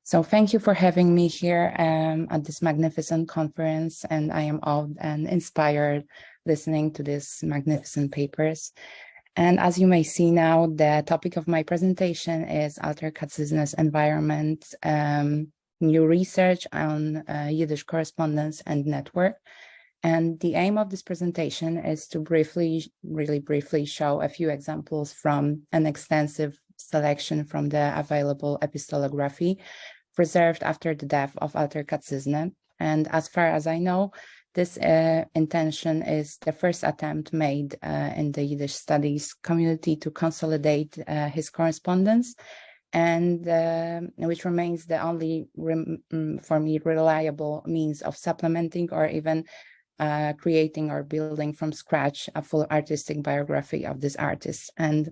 So thank you for having me here at this magnificent conference, and I am awed and inspired listening to these magnificent papers. And as you may see now, the topic of my presentation is Alter Kacyzne's environment, new research on Yiddish correspondence and network. And the aim of this presentation is to really briefly show a few examples from an extensive selection from the available epistolography preserved after the death of Alter Kacyzne. And as far as I know, this intention is the first attempt made in the Yiddish studies community to consolidate his correspondence, and which remains the only, for me, reliable means of supplementing or even creating or building from scratch a full artistic biography of this artist. And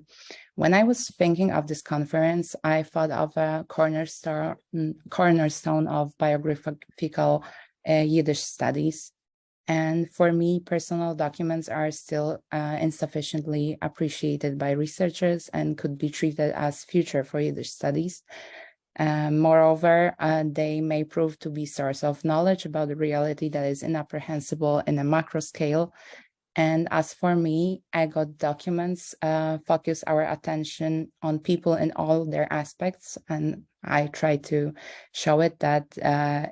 when I was thinking of this conference, I thought of a cornerstone of biographical Yiddish studies. And for me, personal documents are still insufficiently appreciated by researchers and could be treated as future for Yiddish studies. Moreover, they may prove to be source of knowledge about the reality that is incomprehensible in a macro scale. And as for me, EGOT documents focus our attention on people in all their aspects, and I try to show it that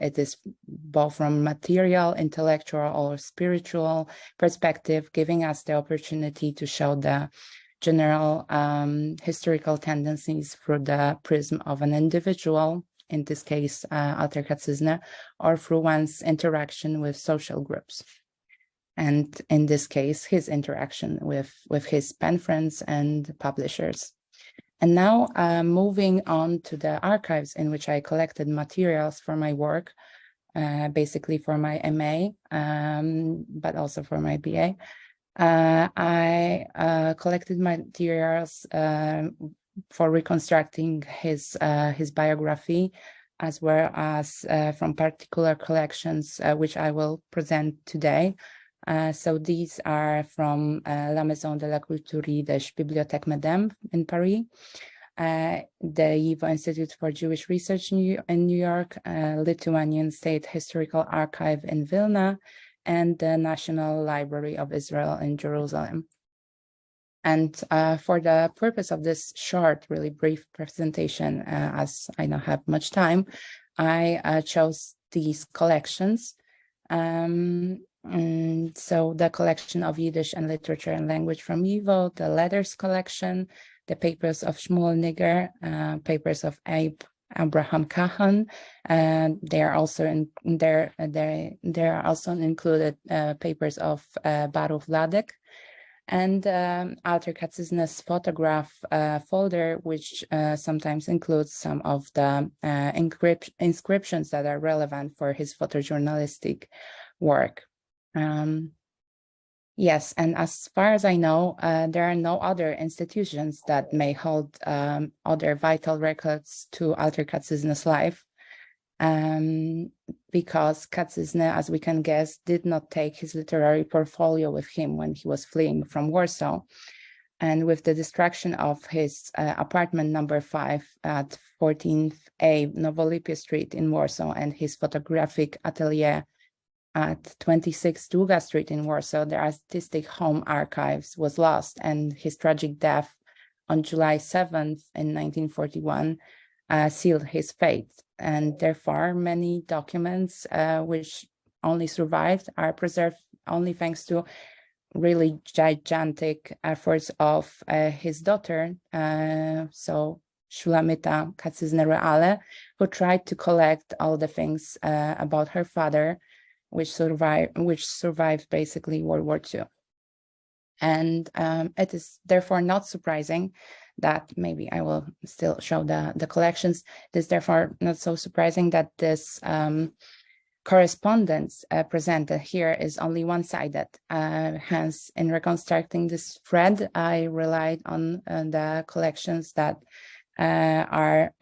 it is both from material, intellectual, or spiritual perspective, giving us the opportunity to show the general historical tendencies through the prism of an individual, in this case, Alter Kacyzne, or through one's interaction with social groups. And in this case, his interaction with his pen friends and publishers. And now moving on to the archives in which I collected materials for my work, basically for my MA, but also for my BA. I collected materials for reconstructing his biography, as well as from particular collections, which I will present today. So these are from La Maison de la Culture Yiddish Bibliothèque Madame in Paris, the YIVO Institute for Jewish Research in New York, Lithuanian State Historical Archive in Vilna, and the National Library of Israel in Jerusalem. And for the purpose of this short, really brief presentation, as I don't have much time, I chose these collections. So the collection of Yiddish and literature and language from YIVO, the letters collection, the papers of Shmuel Nigger, papers of Abraham Kahan. They are also there are also included papers of Baruch Vladek, and Alter Kacyzne's photograph folder, which sometimes includes some of the inscriptions that are relevant for his photojournalistic work. Yes, and as far as I know, there are no other institutions that may hold other vital records to Alter Kacyzne's life, because Kacyzne, as we can guess, did not take his literary portfolio with him when he was fleeing from Warsaw. And with the destruction of his apartment number 5 at 14th Novolipie Street in Warsaw and his photographic atelier at 26 Długa Street in Warsaw, the artistic home archives was lost, and his tragic death on July 7th in 1941 sealed his fate. And therefore, many documents which only survived are preserved only thanks to really gigantic efforts of his daughter, so Shulamita Kacyzne Reale, who tried to collect all the things about her father, which survived basically World War II. And it is therefore not surprising that, maybe I will still show the collections, it is therefore not so surprising that this correspondence presented here is only one-sided. Hence, in reconstructing this thread, I relied on the collections that are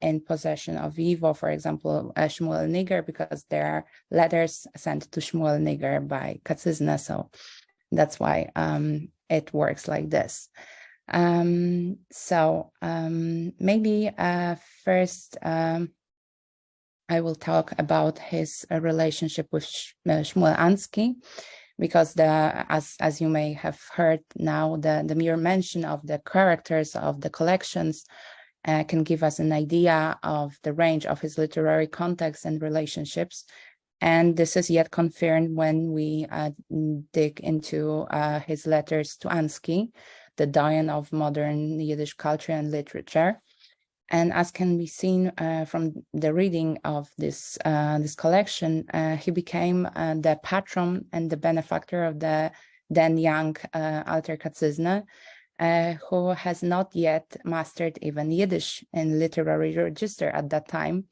in possession of YIVO, for example, Shmuel Nigger, because there are letters sent to Shmuel Nigger by Kacyzne, so that's why it works like this. Maybe first I will talk about his relationship with Shmuel Ansky, because as you may have heard now, the mere mention of the characters of the collections can give us an idea of the range of his literary context and relationships. And this is yet confirmed when we dig into his letters to Ansky, the doyen of modern Yiddish culture and literature. And as can be seen from the reading of this collection, he became the patron and the benefactor of the then young Alter Kacyzne, who has not yet mastered even Yiddish in literary register at that time.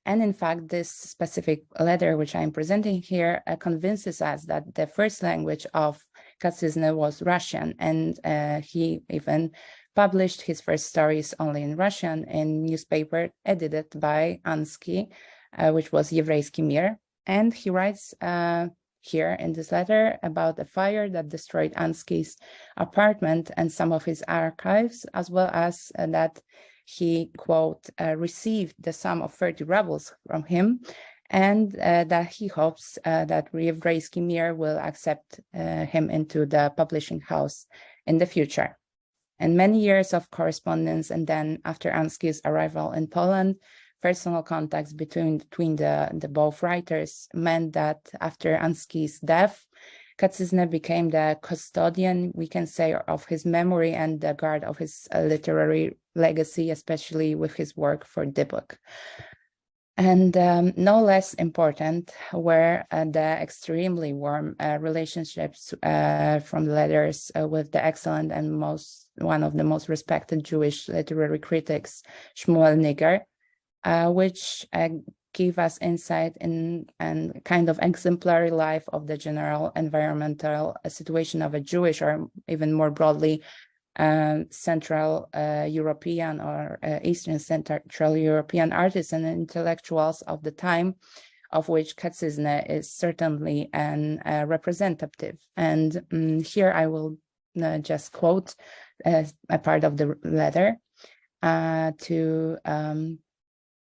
And in fact, this specific letter, which I'm presenting here, convinces us that the first language of Kacyzne was Russian, and he even published his first stories only in Russian in newspaper edited by Ansky, which was Еврейский мир. And he writes here in this letter about a fire that destroyed Ansky's apartment and some of his archives, as well as that he, quote, received the sum of 30 rubles from him, and that he hopes that Еврейский мир will accept him into the publishing house in the future. And many years of correspondence, and then after Ansky's arrival in Poland, personal contacts between the both writers meant that after Ansky's death, Kacyzne became the custodian, we can say, of his memory and the guard of his literary legacy, especially with his work for the book. And no less important were the extremely warm relationships from letters with the excellent and one of the most respected Jewish literary critics, Shmuel Niger, which give us insight in and kind of exemplary life of the general environmental situation of a Jewish, or even more broadly, Central European or Eastern Central European artists and intellectuals of the time, of which Kacyzne is certainly an representative. And here I will just quote a part of the letter to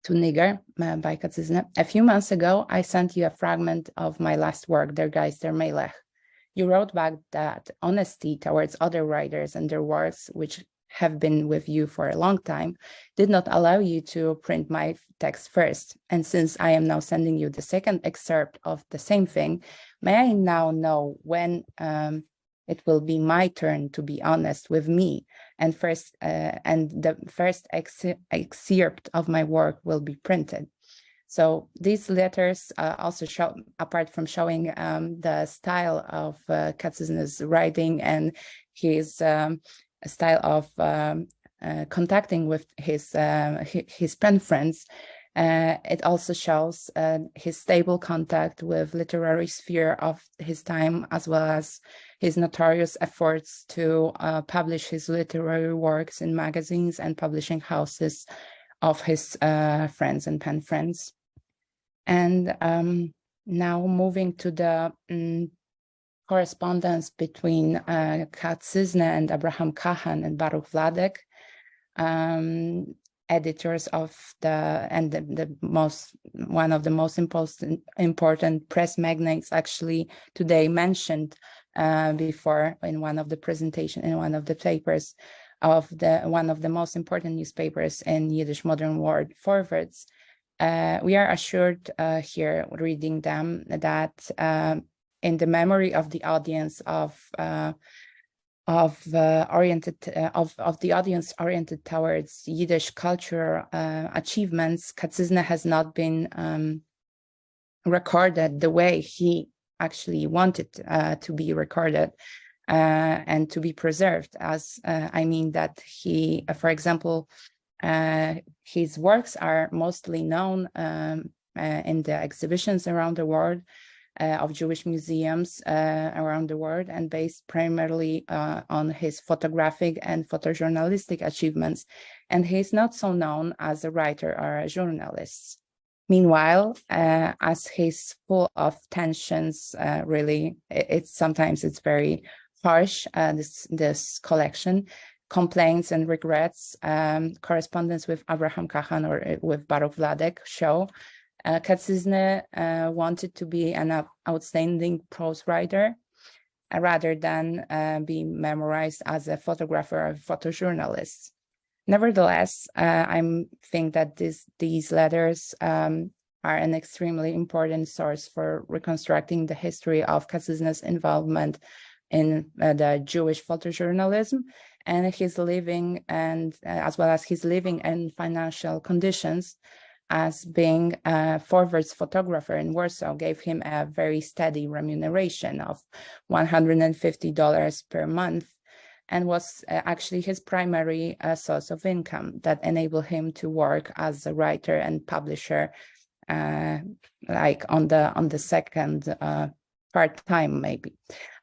Niger by Kacyzne. A few months ago, I sent you a fragment of my last work, Der Geist der Melech. You wrote back that honesty towards other writers and their works, which have been with you for a long time, did not allow you to print my text first. And since I am now sending you the second excerpt of the same thing, may I now know when it will be my turn to be honest with me, and the first excerpt of my work will be printed. So these letters also show, apart from showing the style of Kacyzne's writing and his style of contacting with his pen friends, it also shows his stable contact with literary sphere of his time, as well as his notorious efforts to publish his literary works in magazines and publishing houses of his friends and pen friends. And now moving to the correspondence between Kacyzne and Abraham Kahan and Baruch Vladek, editors of one of the most important press magnates actually today mentioned before in one of the papers of one of the most important newspapers in Yiddish modern world forwards. We are assured here, reading them, that in the memory of the audience the audience oriented towards Yiddish cultural achievements, Kacyzne has not been recorded the way he actually wanted to be recorded and to be preserved. As I mean that he, for example, his works are mostly known in the exhibitions around the world of Jewish museums around the world, and based primarily on his photographic and photojournalistic achievements. And he's not so known as a writer or a journalist. Meanwhile, as he's full of tensions, really, sometimes it's very harsh, this collection, complaints and regrets, correspondence with Abraham Kahan or with Baruch Vladek show Kacyzne wanted to be an outstanding prose writer rather than be memorized as a photographer or photojournalist. Nevertheless, I think that these letters are an extremely important source for reconstructing the history of Kacyzne's involvement in the Jewish photojournalism and his living, and as well as his living and financial conditions, as being a forwards photographer in Warsaw gave him a very steady remuneration of $150 per month, and was actually his primary source of income that enabled him to work as a writer and publisher, like on the second part-time maybe.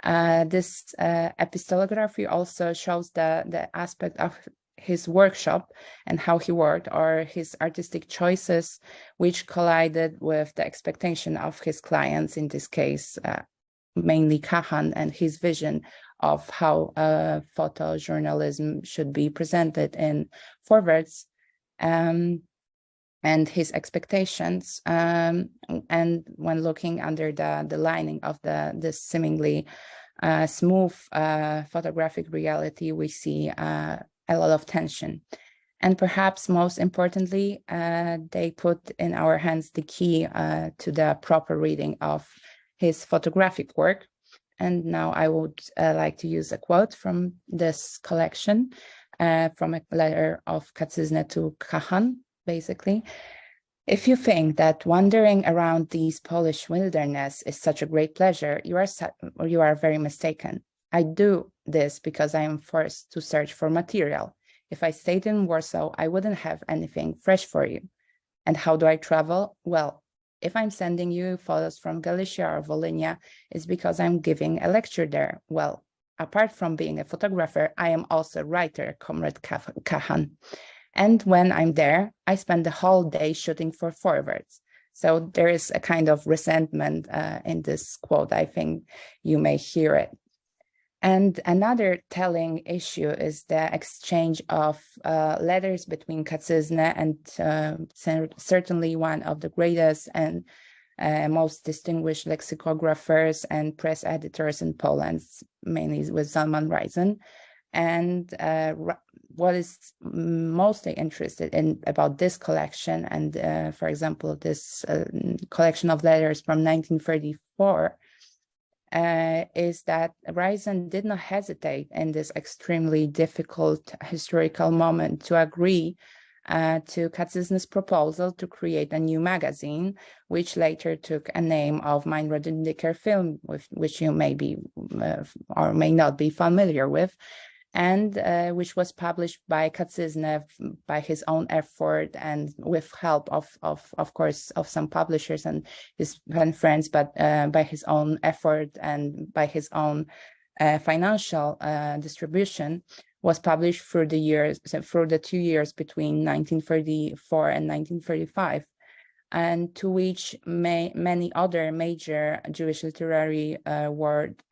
This epistolography also shows the aspect of his workshop and how he worked, or his artistic choices, which collided with the expectation of his clients, in this case, mainly Kahan, and his vision of how photojournalism should be presented in forwards, and his expectations. And when looking under the lining of this seemingly smooth photographic reality, we see a lot of tension. And perhaps most importantly, they put in our hands the key to the proper reading of his photographic work. And now I would like to use a quote from this collection, from a letter of Kacyzne to Kahan, basically. If you think that wandering around these Polish wilderness is such a great pleasure, you are very mistaken. I do this because I am forced to search for material. If I stayed in Warsaw, I wouldn't have anything fresh for you. And how do I travel? Well, if I'm sending you photos from Galicia or Volhynia, it's because I'm giving a lecture there. Well, apart from being a photographer, I am also a writer, Comrade Kahan. And when I'm there, I spend the whole day shooting for forwards. So there is a kind of resentment in this quote. I think you may hear it. And another telling issue is the exchange of letters between Kacyzne and certainly one of the greatest and most distinguished lexicographers and press editors in Poland, mainly with Zalman Reisen. And what is mostly interested in about this collection, and for example, this collection of letters from 1934, is that Reisen did not hesitate in this extremely difficult historical moment to agree to Kacyzne's proposal to create a new magazine, which later took a name of Mein Rodindiker Film, which you may be or may not be familiar with, and which was published by Kacyzne by his own effort and with help of course of some publishers and his friends, but by his own effort and by his own financial distribution, was published through the 2 years between 1934 and 1935, and to which many other major Jewish literary world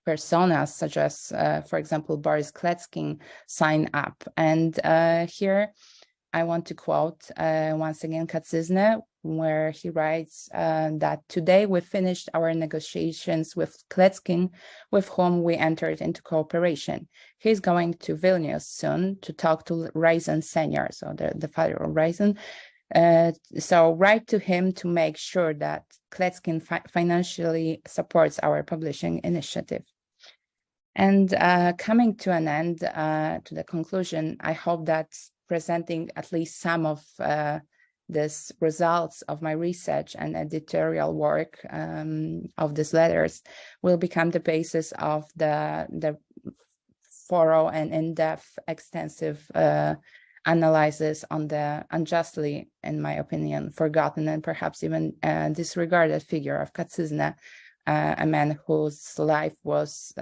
personas, such as, for example, Boris Kletskin, sign up. And here I want to quote once again Kacyzne, where he writes that today we finished our negotiations with Kletskin, with whom we entered into cooperation. He's going to Vilnius soon to talk to Reisen Senior, so the father of Reisen. So write to him to make sure that Kletskin financially supports our publishing initiative. And coming to an end, to the conclusion, I hope that presenting at least some of these results of my research and editorial work of these letters will become the basis of the thorough and in-depth, extensive analysis on the unjustly, in my opinion, forgotten and perhaps even disregarded figure of Kacyzne, a man whose life was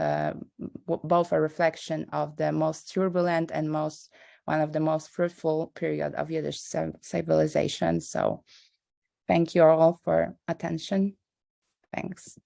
both a reflection of the most turbulent and one of the most fruitful period of Yiddish civilization. So thank you all for attention. Thanks.